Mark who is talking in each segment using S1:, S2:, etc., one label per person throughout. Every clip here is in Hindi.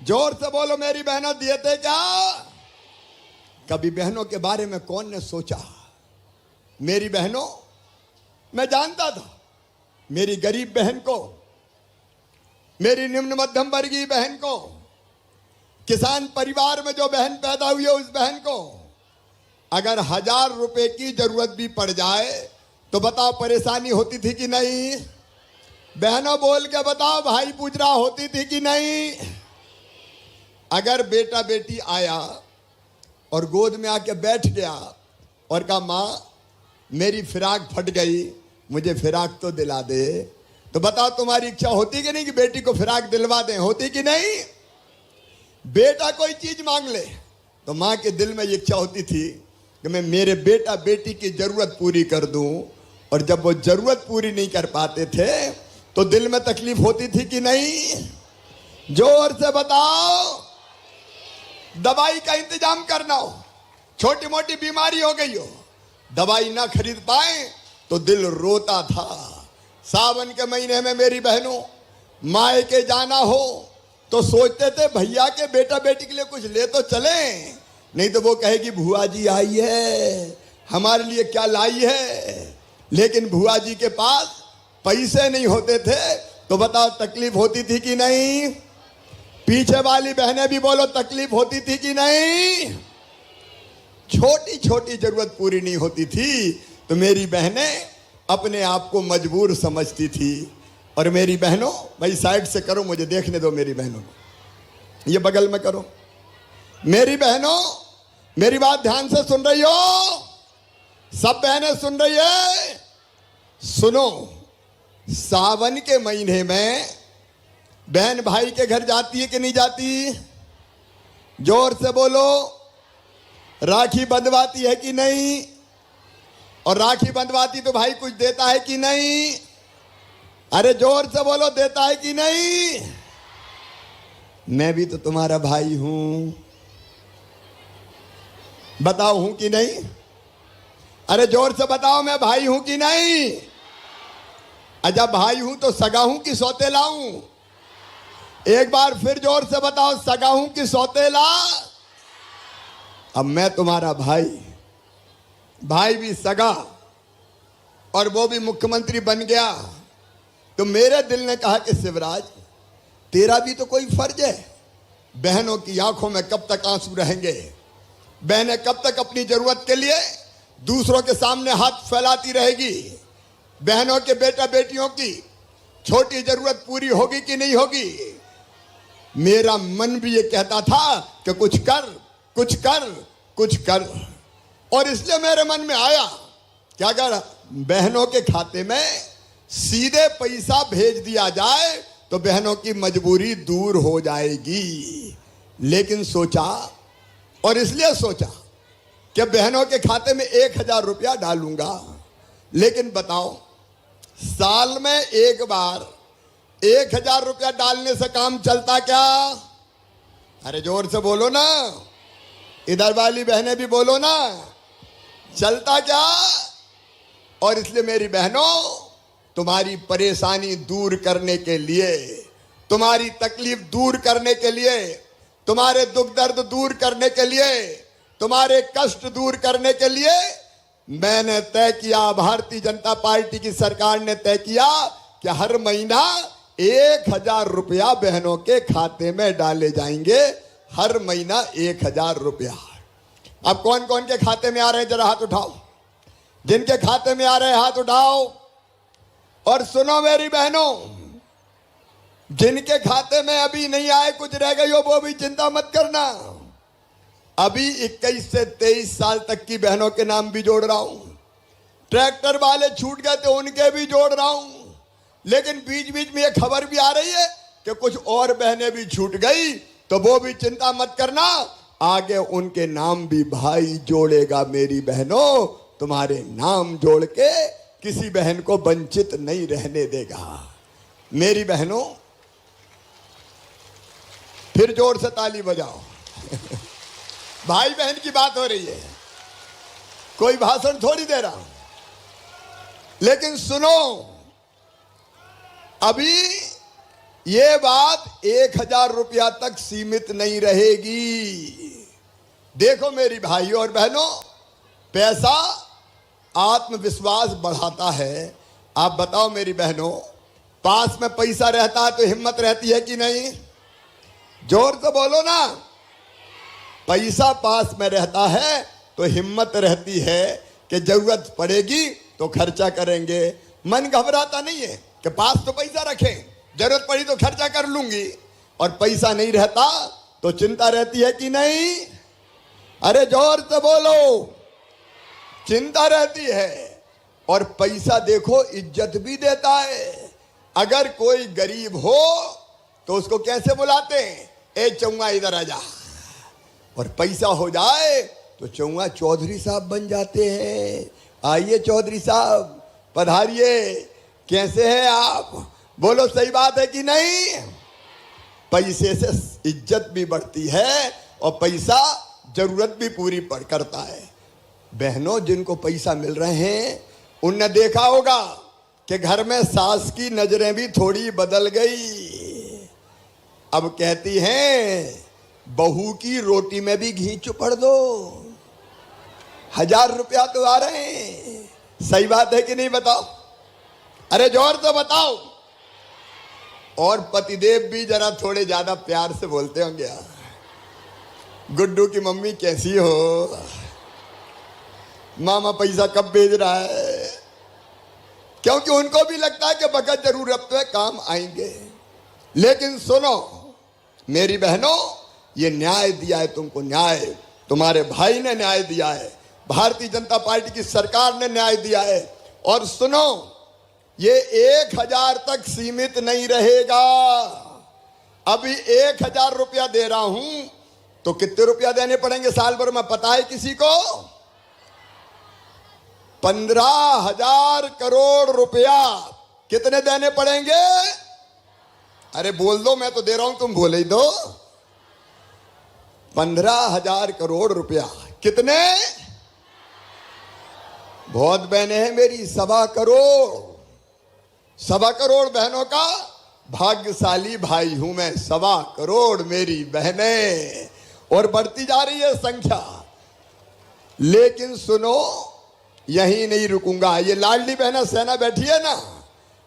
S1: जोर से बोलो मेरी बहनों, दिए थे क्या? कभी बहनों के बारे में कौन ने सोचा? मेरी बहनों, मैं जानता था मेरी गरीब बहन को, मेरी निम्न मध्यम वर्गीय बहन को, किसान परिवार में जो बहन पैदा हुई है उस बहन को अगर 1000 रुपए की जरूरत भी पड़ जाए तो बताओ परेशानी होती थी कि नहीं? बहनों बोल के बताओ, भाई पूछ रहा, होती थी कि नहीं? अगर बेटा बेटी आया और गोद में आके बैठ गया और कहा माँ मेरी फिराक फट गई, मुझे फिराक तो दिला दे, तो बताओ तुम्हारी इच्छा होती कि नहीं कि बेटी को फिराक दिलवा दें? होती कि नहीं? बेटा कोई चीज मांग ले तो माँ के दिल में ये इच्छा होती थी कि मैं मेरे बेटा बेटी की जरूरत पूरी कर दूं, और जब वो जरूरत पूरी नहीं कर पाते थे तो दिल में तकलीफ होती थी कि नहीं? जोर से बताओ। दवाई का इंतजाम करना हो, छोटी मोटी बीमारी हो गई हो, दवाई ना खरीद पाए तो दिल रोता था। सावन के महीने में मेरी बहनों मायके जाना हो तो सोचते थे भैया के बेटा बेटी के लिए कुछ ले तो चले, नहीं तो वो कहेगी भुआ जी आई है, हमारे लिए क्या लाई है। लेकिन भुआ जी के पास पैसे नहीं होते थे तो बताओ तकलीफ होती थी कि नहीं? पीछे वाली बहनें भी बोलो, तकलीफ होती थी कि नहीं? छोटी छोटी जरूरत पूरी नहीं होती थी तो मेरी बहनें अपने आप को मजबूर समझती थी। और मेरी बहनों, भाई साइड से करो, मुझे देखने दो मेरी बहनों को, ये बगल में करो। मेरी बहनों, मेरी बात ध्यान से सुन रही हो? सब बहनें सुन रही है? सुनो, सावन के महीने में बहन भाई के घर जाती है कि नहीं जाती? जोर से बोलो। राखी बंधवाती है कि नहीं? और राखी बंधवाती तो भाई कुछ देता है कि नहीं? अरे जोर से बोलो, देता है कि नहीं? मैं भी तो तुम्हारा भाई हूं, बताओ हूं कि नहीं? अरे जोर से बताओ, मैं भाई हूं कि नहीं? अच्छा भाई हूं तो सगा हूं कि सौतेला हूं? एक बार फिर जोर से बताओ, सगा हूं कि सौतेला? अब मैं तुम्हारा भाई, भाई भी सगा, और वो भी मुख्यमंत्री बन गया, तो मेरे दिल ने कहा कि शिवराज तेरा भी तो कोई फर्ज है। बहनों की आंखों में कब तक आंसू रहेंगे? बहनें कब तक अपनी जरूरत के लिए दूसरों के सामने हाथ फैलाती रहेगी? बहनों के बेटा बेटियों की छोटी जरूरत पूरी होगी कि नहीं होगी? मेरा मन भी ये कहता था कि कुछ कर, कुछ कर, कुछ कर। और इसलिए मेरे मन में आया कि अगर बहनों के खाते में सीधे पैसा भेज दिया जाए तो बहनों की मजबूरी दूर हो जाएगी। लेकिन सोचा, और इसलिए सोचा कि बहनों के खाते में 1000 रुपया डालूंगा। लेकिन बताओ, साल में एक बार 1000 रुपया डालने से काम चलता क्या? अरे जोर से बोलो ना, इधर वाली बहनें भी बोलो ना, चलता क्या? और इसलिए मेरी बहनों, तुम्हारी परेशानी दूर करने के लिए, तुम्हारी तकलीफ दूर करने के लिए, तुम्हारे दुख दर्द दूर करने के लिए, तुम्हारे कष्ट दूर करने के लिए मैंने तय किया, भारतीय जनता पार्टी की सरकार ने तय किया कि हर महीना 1000 रुपया बहनों के खाते में डाले जाएंगे। हर महीना 1000 रुपया। अब कौन कौन के खाते में आ रहे हैं जरा हाथ उठाओ। जिनके खाते में आ रहे हैं हाथ उठाओ। और सुनो मेरी बहनों, जिनके खाते में अभी नहीं आए, कुछ रह गई हो, वो भी चिंता मत करना। अभी 21 से 23 साल तक की बहनों के नाम भी जोड़ रहा हूं। ट्रैक्टर वाले छूट गए थे, उनके भी जोड़ रहा हूं। लेकिन बीच बीच में ये खबर भी आ रही है कि कुछ और बहनें भी छूट गई, तो वो भी चिंता मत करना, आगे उनके नाम भी भाई जोड़ेगा। मेरी बहनों, तुम्हारे नाम जोड़ के किसी बहन को वंचित नहीं रहने देगा। मेरी बहनों, फिर जोर से ताली बजाओ। भाई बहन की बात हो रही है, कोई भाषण थोड़ी दे रहा हूं। लेकिन सुनो, अभी ये बात 1000 रुपया तक सीमित नहीं रहेगी। देखो मेरी भाइयों और बहनों, पैसा आत्मविश्वास बढ़ाता है। आप बताओ मेरी बहनों, पास में पैसा रहता है तो हिम्मत रहती है कि नहीं? जोर से बोलो ना। पैसा पास में रहता है तो हिम्मत रहती है कि जरूरत पड़ेगी तो खर्चा करेंगे। मन घबराता नहीं है कि पास तो पैसा रखें, जरूरत पड़ी तो खर्चा कर लूंगी। और पैसा नहीं रहता तो चिंता रहती है कि नहीं? अरे जोर से बोलो, चिंता रहती है। और पैसा देखो इज्जत भी देता है। अगर कोई गरीब हो तो उसको कैसे बुलाते हैं? ए चौंगा इधर आ जा। और पैसा हो जाए तो चौंगा चौधरी साहब बन जाते हैं। आइए चौधरी साहब, पधारिए, कैसे हैं आप? बोलो सही बात है कि नहीं? पैसे से इज्जत भी बढ़ती है और पैसा जरूरत भी पूरी करता है। बहनों, जिनको पैसा मिल रहे हैं उनने देखा होगा कि घर में सास की नजरें भी थोड़ी बदल गई। अब कहती हैं बहू की रोटी में भी घी चुपड़ दो। 1000 रुपया तो आ रहे हैं। सही बात है कि नहीं? बताओ, अरे जोर से बताओ। और पतिदेव भी जरा थोड़े ज्यादा प्यार से बोलते होंगे, गुड्डू की मम्मी कैसी हो, मामा पैसा कब भेज रहा है? क्योंकि उनको भी लगता है कि बगैर जरूरत पे काम आएंगे। लेकिन सुनो मेरी बहनों, ये न्याय दिया है तुमको, न्याय तुम्हारे भाई ने न्याय दिया है, भारतीय जनता पार्टी की सरकार ने न्याय दिया है। और सुनो, ये 1000 तक सीमित नहीं रहेगा। अभी 1000 रुपया दे रहा हूं तो कितने रुपया देने पड़ेंगे साल भर में पता है किसी को? 15,000 करोड़ रुपया। कितने देने पड़ेंगे? अरे बोल दो, मैं तो दे रहा हूं, तुम बोले ही दो। 15,000 करोड़ रुपया। कितने? बहुत बहनें हैं मेरी, 1.25 करोड़। 1.25 करोड़ बहनों का भाग्यशाली भाई हूं मैं। 1.25 करोड़ मेरी बहनें, और बढ़ती जा रही है संख्या। लेकिन सुनो, यहीं नहीं रुकूंगा। ये लाडली बहना सेना बैठी है ना,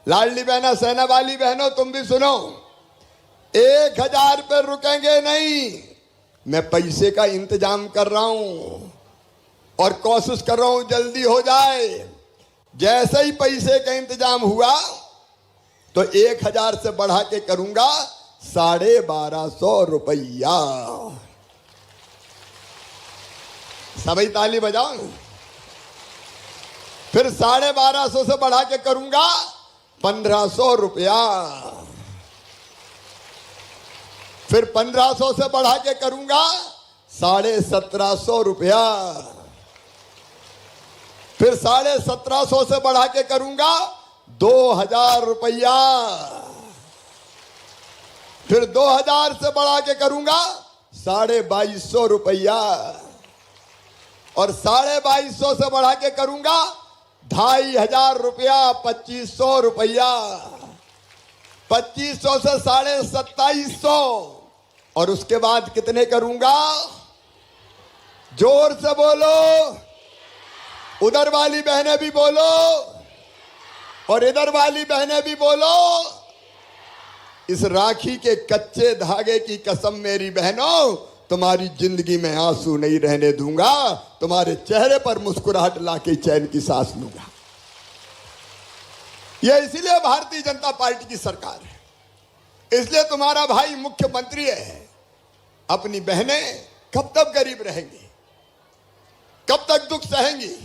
S1: लाडली बहना सेना वाली बहनों, तुम भी सुनो। 1000 पे रुकेंगे नहीं। मैं पैसे का इंतजाम कर रहा हूं और कोशिश कर रहा हूं जल्दी हो जाए। जैसे ही पैसे का इंतजाम हुआ तो 1000 से बढ़ा के करूंगा 1250 रुपया। सभी ताली बजाओ। फिर 1250 से बढ़ा के करूंगा 1500 रुपया। फिर 1500 से बढ़ा के करूंगा 1750 रुपया। फिर 1750 से बढ़ा के करूंगा 2000 रुपया। फिर 2000 से बढ़ा के करूंगा 2250 रुपया। और 2250 से बढ़ा के करूंगा 2500 रुपया, 2500 रुपया। 2500 से 2750। और उसके बाद कितने करूंगा? जोर से बोलो, उधर वाली बहनें भी बोलो और इधर वाली बहनें भी बोलो। इस राखी के कच्चे धागे की कसम मेरी बहनों, तुम्हारी जिंदगी में आंसू नहीं रहने दूंगा। तुम्हारे चेहरे पर मुस्कुराहट लाके चैन की सांस लूंगा। यह इसलिए भारतीय जनता पार्टी की सरकार है, इसलिए तुम्हारा भाई मुख्यमंत्री है। अपनी बहनें कब तक गरीब रहेंगी? कब तक दुख सहेंगी?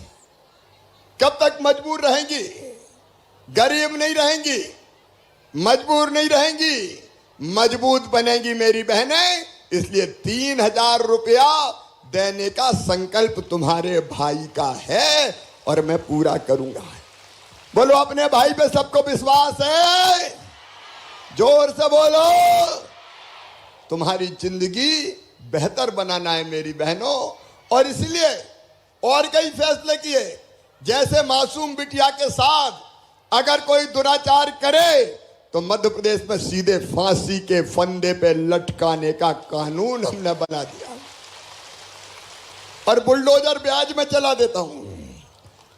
S1: कब तक मजबूर रहेंगी? गरीब नहीं रहेंगी, मजबूर नहीं रहेंगी, मजबूत बनेंगी मेरी बहनें। इसलिए 3000 रुपया देने का संकल्प तुम्हारे भाई का है और मैं पूरा करूंगा। बोलो, अपने भाई पे सबको विश्वास है? जोर से बोलो। तुम्हारी जिंदगी बेहतर बनाना है मेरी बहनों, और इसलिए और कई फैसले किए। जैसे मासूम बिटिया के साथ अगर कोई दुराचार करे तो मध्य प्रदेश में सीधे फांसी के फंदे पे लटकाने का कानून हमने बना दिया और बुलडोजर ब्याज में चला देता हूं।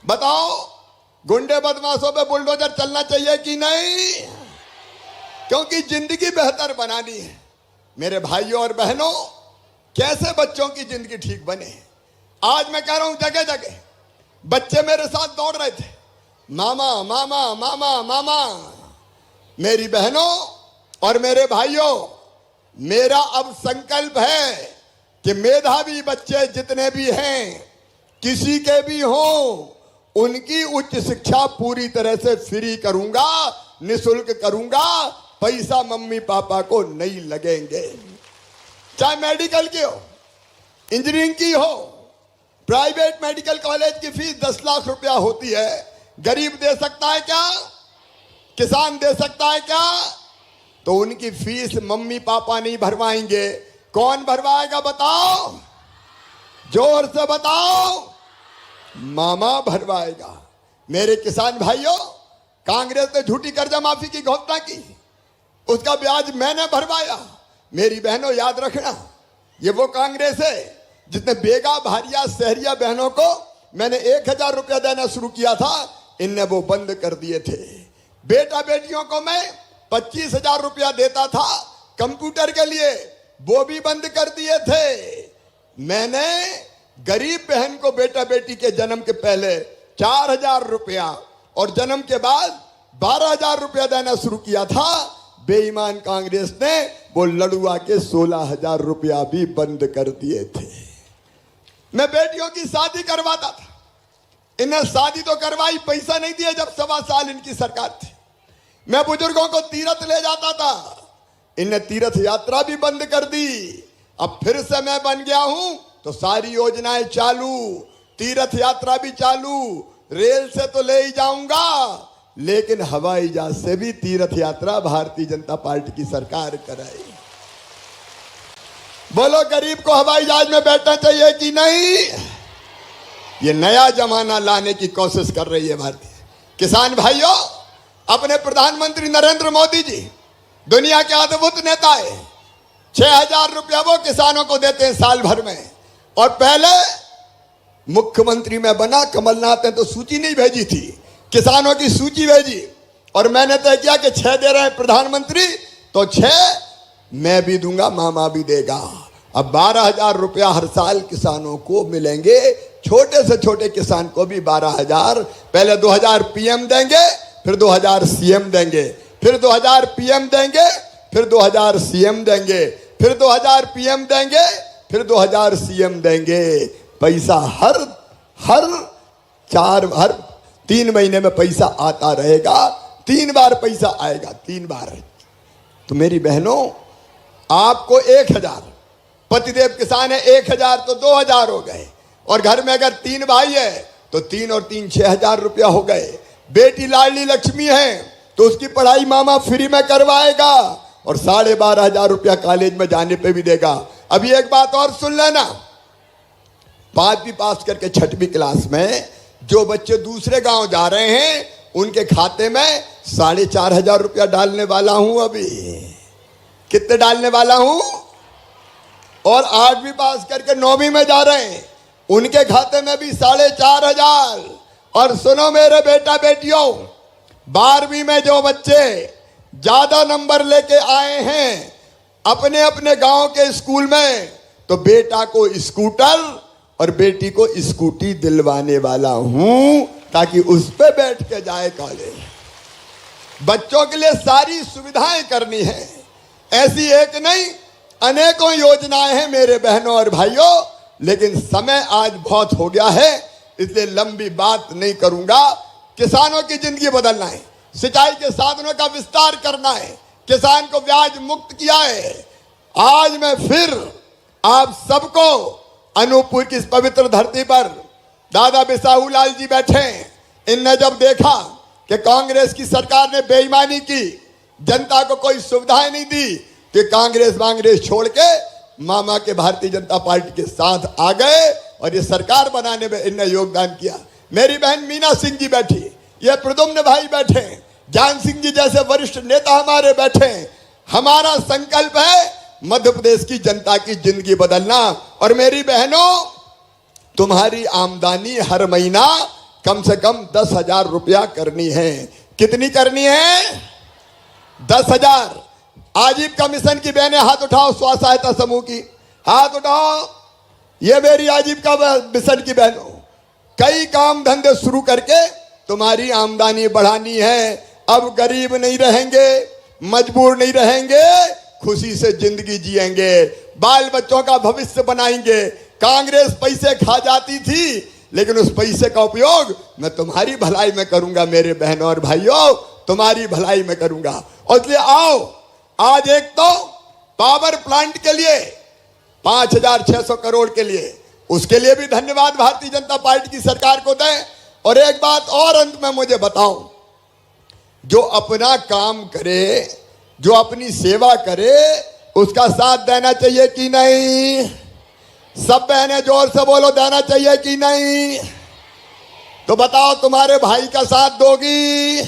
S1: बताओ, गुंडे बदमाशों पे बुलडोजर चलना चाहिए कि नहीं? क्योंकि जिंदगी बेहतर बनानी है। मेरे भाइयों और बहनों, कैसे बच्चों की जिंदगी ठीक बने, आज मैं कह रहा हूं जगह जगह बच्चे मेरे साथ दौड़ रहे थे, मामा मामा मामा मामा। मेरी बहनों और मेरे भाइयों, मेरा अब संकल्प है कि मेधावी बच्चे जितने भी हैं, किसी के भी हों, उनकी उच्च शिक्षा पूरी तरह से फ्री करूंगा, निःशुल्क करूंगा, पैसा मम्मी पापा को नहीं लगेंगे। चाहे मेडिकल की हो, इंजीनियरिंग की हो, प्राइवेट मेडिकल कॉलेज की फीस 10 लाख रुपया होती है। गरीब दे सकता है क्या? किसान दे सकता है क्या? तो उनकी फीस मम्मी पापा नहीं भरवाएंगे, कौन भरवाएगा बताओ? जोर से बताओ। मामा भरवाएगा। मेरे किसान भाइयों, कांग्रेस ने झूठी कर्जा माफी की घोषणा की, उसका ब्याज मैंने भरवाया। मेरी बहनों याद रखना, ये वो कांग्रेस है जिसने बेगा भारिया शहरिया बहनों को मैंने 1000 रुपया देना शुरू किया था, इनने वो बंद कर दिए थे। बेटा बेटियों को मैं 25,000 रुपया देता था कंप्यूटर के लिए, वो भी बंद कर दिए थे। मैंने गरीब बहन को बेटा बेटी के जन्म के पहले 4,000 रुपया और जन्म के बाद 12,000 रुपया देना शुरू किया था। बेईमान कांग्रेस ने वो लड़ुआ के 16,000 रुपया भी बंद कर दिए थे। मैं बेटियों की शादी करवाता था, इन्हें शादी तो करवाई, पैसा नहीं दिए जब 1.25 साल इनकी सरकार थी। मैं बुजुर्गों को तीरथ ले जाता था, इन्हें तीर्थ यात्रा भी बंद कर दी। अब फिर से मैं बन गया हूं तो सारी योजनाएं चालू, तीर्थ यात्रा भी चालू, रेल से तो ले ही जाऊंगा, लेकिन हवाई जहाज से भी तीर्थ यात्रा भारतीय जनता पार्टी की सरकार कराई। बोलो, गरीब को हवाई जहाज में बैठना चाहिए कि नहीं? ये नया जमाना लाने की कोशिश कर रही है भारतीय। किसान भाइयों, अपने प्रधानमंत्री नरेंद्र मोदी जी दुनिया के अद्भुत नेता है। 6,000 रुपया वो किसानों को देते हैं साल भर में। और पहले मुख्यमंत्री में बना कमलनाथ ने तो सूची नहीं भेजी थी, किसानों की सूची भेजी और मैंने तय किया कि 6 दे रहे हैं प्रधानमंत्री, तो 6 मैं भी दूंगा, मामा भी देगा। अब 12,000 रुपया हर साल किसानों को मिलेंगे, छोटे से छोटे किसान को भी 12,000। पहले 2,000 पीएम देंगे, फिर 2,000 सीएम देंगे, फिर 2,000 पीएम देंगे, फिर 2,000 सीएम देंगे, फिर 2,000 पीएम देंगे, फिर 2,000 सीएम देंगे। पैसा हर 3 महीने में पैसा आता रहेगा, 3 बार पैसा आएगा, 3 बार। तो मेरी बहनों, आपको 1,000, पतिदेव किसान है 1,000 तो 2,000 हो गए, और घर में अगर 3 भाई है तो 3 और 3 6,000 रुपया हो गए। बेटी लाडली लक्ष्मी है तो उसकी पढ़ाई मामा फ्री में करवाएगा और 12,500 रुपया कॉलेज में जाने पे भी देगा। अभी एक बात और सुन लेना, 5वीं पास करके 6वीं क्लास में जो बच्चे दूसरे गांव जा रहे हैं, उनके खाते में 4,500 रुपया डालने वाला हूं। अभी कितने डालने वाला हूं? और 8वीं पास करके 9वीं में जा रहे हैं, उनके खाते में भी 4,500। और सुनो मेरे बेटा बेटियों, 12वीं में जो बच्चे ज्यादा नंबर लेके आए हैं अपने अपने गांव के स्कूल में, तो बेटा को स्कूटर और बेटी को स्कूटी दिलवाने वाला हूं, ताकि उस पे बैठ के जाए कॉलेज। बच्चों के लिए सारी सुविधाएं करनी है, ऐसी एक नहीं अनेकों योजनाएं हैं मेरे बहनों और भाइयों। लेकिन समय आज बहुत हो गया है, इसलिए लंबी बात नहीं करूंगा। किसानों की जिंदगी बदलना है, सिंचाई के साधनों का विस्तार करना है, किसान को ब्याज मुक्त किया है। आज मैं फिर आप सबको अनूपपुर की इस पवित्र धरती पर दादा बिसाहू लाल जी बैठे हैं, इनने जब देखा कि कांग्रेस की सरकार ने बेईमानी की, जनता को कोई सुविधाएं नहीं दी, कि कांग्रेस छोड़ के मामा के भारतीय जनता पार्टी के साथ आ गए और ये सरकार बनाने में इनने योगदान किया। मेरी बहन मीना सिंह जी बैठी, ये प्रदुम्न भाई बैठे, ज्ञान सिंह जी जैसे वरिष्ठ नेता हमारे बैठे हैं। हमारा संकल्प है मध्य प्रदेश की जनता की जिंदगी बदलना। और मेरी बहनों, तुम्हारी आमदनी हर महीना कम से कम 10,000 रुपया करनी है। कितनी करनी है? 10,000। आजीविका मिशन की बहनें हाथ उठाओ, स्व सहायता समूह की हाथ उठाओ। ये मेरी आजीविका मिशन की बहनों, कई काम धंधे शुरू करके तुम्हारी आमदनी बढ़ानी है। अब गरीब नहीं रहेंगे, मजबूर नहीं रहेंगे, खुशी से जिंदगी जिएंगे, बाल बच्चों का भविष्य बनाएंगे। कांग्रेस पैसे खा जाती थी, लेकिन उस पैसे का उपयोग मैं तुम्हारी भलाई में करूंगा। मेरे बहनों और भाइयों, तुम्हारी भलाई में करूंगा। और इसलिए आओ, आज एक तो पावर प्लांट के लिए 5,600 करोड़ के लिए, उसके लिए भी धन्यवाद भारतीय जनता पार्टी की सरकार को दें। और एक बात और अंत में मुझे बताओ, जो अपना काम करे, जो अपनी सेवा करे, उसका साथ देना चाहिए कि नहीं? सब बहनें जोर से बोलो, देना चाहिए कि नहीं? तो बताओ, तुम्हारे भाई का साथ दोगी?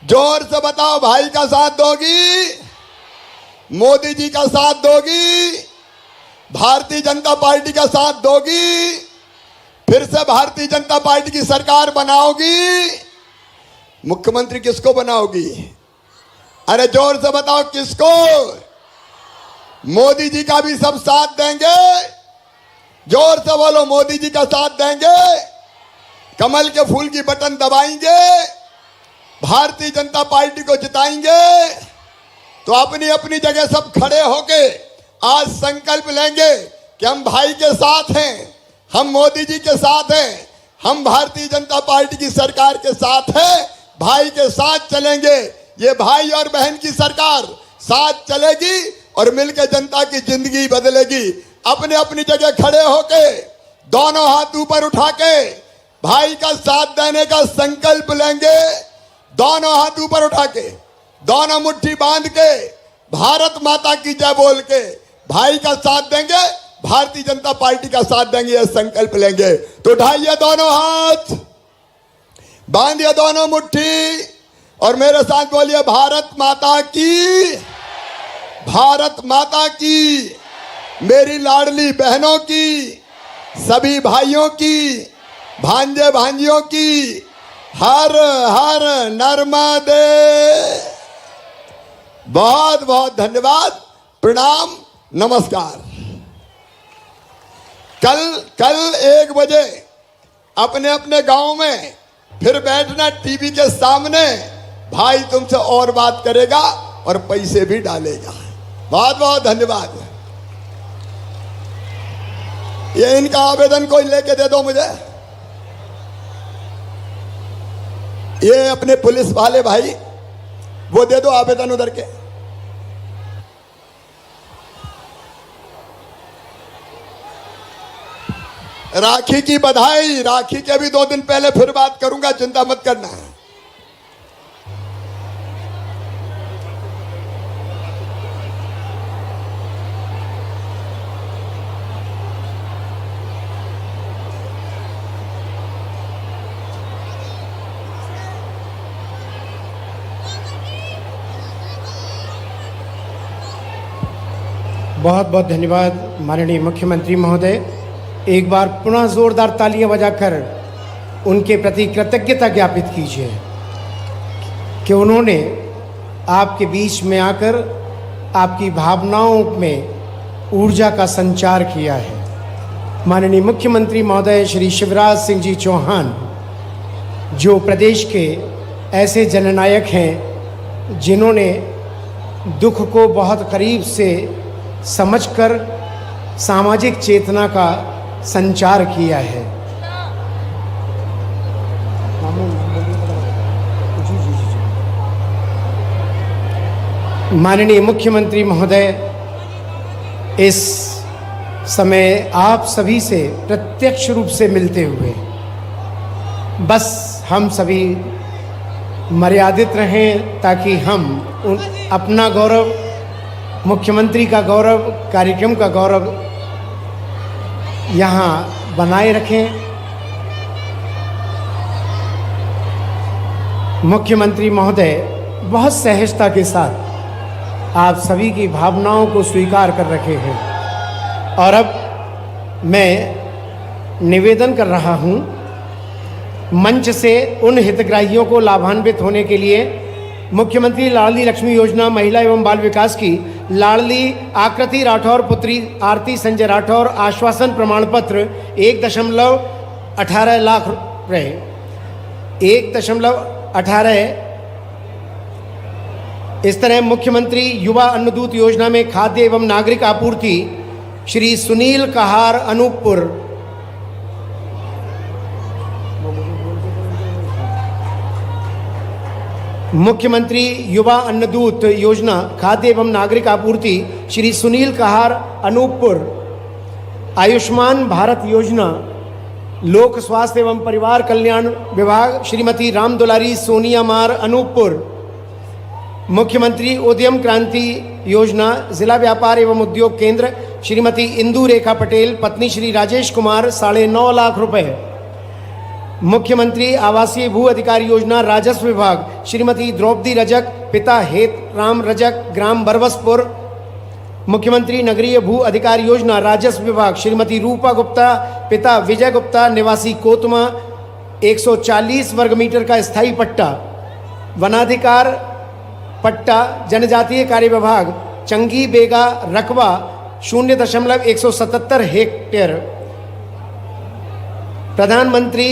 S1: जोर से बताओ, भाई का साथ दोगी? मोदी जी का साथ दोगी? भारतीय जनता पार्टी का साथ दोगी? फिर से भारतीय जनता पार्टी की सरकार बनाओगी? मुख्यमंत्री किसको बनाओगी? अरे जोर से बताओ, किसको? मोदी जी का भी सब साथ देंगे? जोर से बोलो, मोदी जी का साथ देंगे? कमल के फूल की बटन दबाएंगे? भारतीय जनता पार्टी को जिताएंगे? तो अपनी अपनी जगह सब खड़े होके आज संकल्प लेंगे कि हम भाई के साथ हैं, हम मोदी जी के साथ हैं, हम भारतीय जनता पार्टी की सरकार के साथ हैं, भाई के साथ चलेंगे। ये भाई और बहन की सरकार साथ चलेगी और मिलकर जनता की जिंदगी बदलेगी। अपने अपनी जगह खड़े होके दोनों हाथ ऊपर उठा के भाई का साथ देने का संकल्प लेंगे। दोनों हाथ ऊपर उठा के, दोनों मुट्ठी बांध के, भारत माता की जय बोल के भाई का साथ देंगे, भारतीय जनता पार्टी का साथ देंगे, यह संकल्प लेंगे। तो उठाइए दोनों हाथ, बांधिए दोनों मुट्ठी और मेरे साथ बोलिए, भारत माता की, भारत माता की, मेरी लाडली बहनों की, सभी भाइयों की, भांजे भांजियों की, हर हर नर्मदे। बहुत बहुत धन्यवाद, प्रणाम, नमस्कार। कल 1 बजे अपने अपने गांव में फिर बैठना टीवी के सामने, भाई तुमसे और बात करेगा और पैसे भी डालेगा। बहुत बहुत धन्यवाद। ये इनका आवेदन कोई लेके दे दो मुझे। ये अपने पुलिस वाले भाई, वो दे दो आवेदन उधर के। राखी की बधाई। राखी के भी 2 दिन पहले फिर बात करूंगा, चिंता मत करना।
S2: बहुत बहुत धन्यवाद माननीय मुख्यमंत्री महोदय। एक बार पुनः जोरदार तालियां बजाकर उनके प्रति कृतज्ञता ज्ञापित कीजिए कि उन्होंने आपके बीच में आकर आपकी भावनाओं में ऊर्जा का संचार किया है। माननीय मुख्यमंत्री महोदय श्री शिवराज सिंह जी चौहान, जो प्रदेश के ऐसे जननायक हैं जिन्होंने दुख को बहुत करीब से समझकर सामाजिक चेतना का संचार किया है। माननीय मुख्यमंत्री महोदय, इस समय आप सभी से प्रत्यक्ष रूप से मिलते हुए बस हम सभी मर्यादित रहें ताकि हम अपना गौरव, मुख्यमंत्री का गौरव, कार्यक्रम का गौरव यहाँ बनाए रखें। मुख्यमंत्री महोदय बहुत सहजता के साथ आप सभी की भावनाओं को स्वीकार कर रखे हैं और अब मैं निवेदन कर रहा हूं मंच से उन हितग्राहियों को लाभान्वित होने के लिए मुख्यमंत्री लाडली लक्ष्मी योजना महिला एवं बाल विकास की लाडली आकृति राठौर पुत्री आरती संजय राठौर आश्वासन प्रमाण पत्र 1.18 लाख रुपये 1.18 इस तरह मुख्यमंत्री युवा अन्नदूत योजना में खाद्य एवं नागरिक आपूर्ति श्री सुनील कहार अनूपपुर मुख्यमंत्री युवा अन्नदूत योजना खाद्य एवं नागरिक आपूर्ति श्री सुनील कहार अनूपपुर आयुष्मान भारत योजना लोक स्वास्थ्य एवं परिवार कल्याण विभाग श्रीमती राम दुलारी सोनिया मार अनूपपुर मुख्यमंत्री उद्यम क्रांति योजना जिला व्यापार एवं उद्योग केंद्र श्रीमती इंदु रेखा पटेल पत्नी श्री राजेश कुमार 9.5 लाख रुपए मुख्यमंत्री आवासीय भू अधिकारी योजना राजस्व विभाग श्रीमती द्रौपदी रजक पिता हेत राम रजक ग्राम बरबसपुर मुख्यमंत्री नगरीय भू अधिकारी योजना राजस्व विभाग श्रीमती रूपा गुप्ता पिता विजय गुप्ता निवासी कोतमा 140 वर्ग मीटर का स्थायी पट्टा वनाधिकार पट्टा जनजातीय कार्य विभाग चंगी बेगा रकबा 0.177 हेक्टेयर प्रधानमंत्री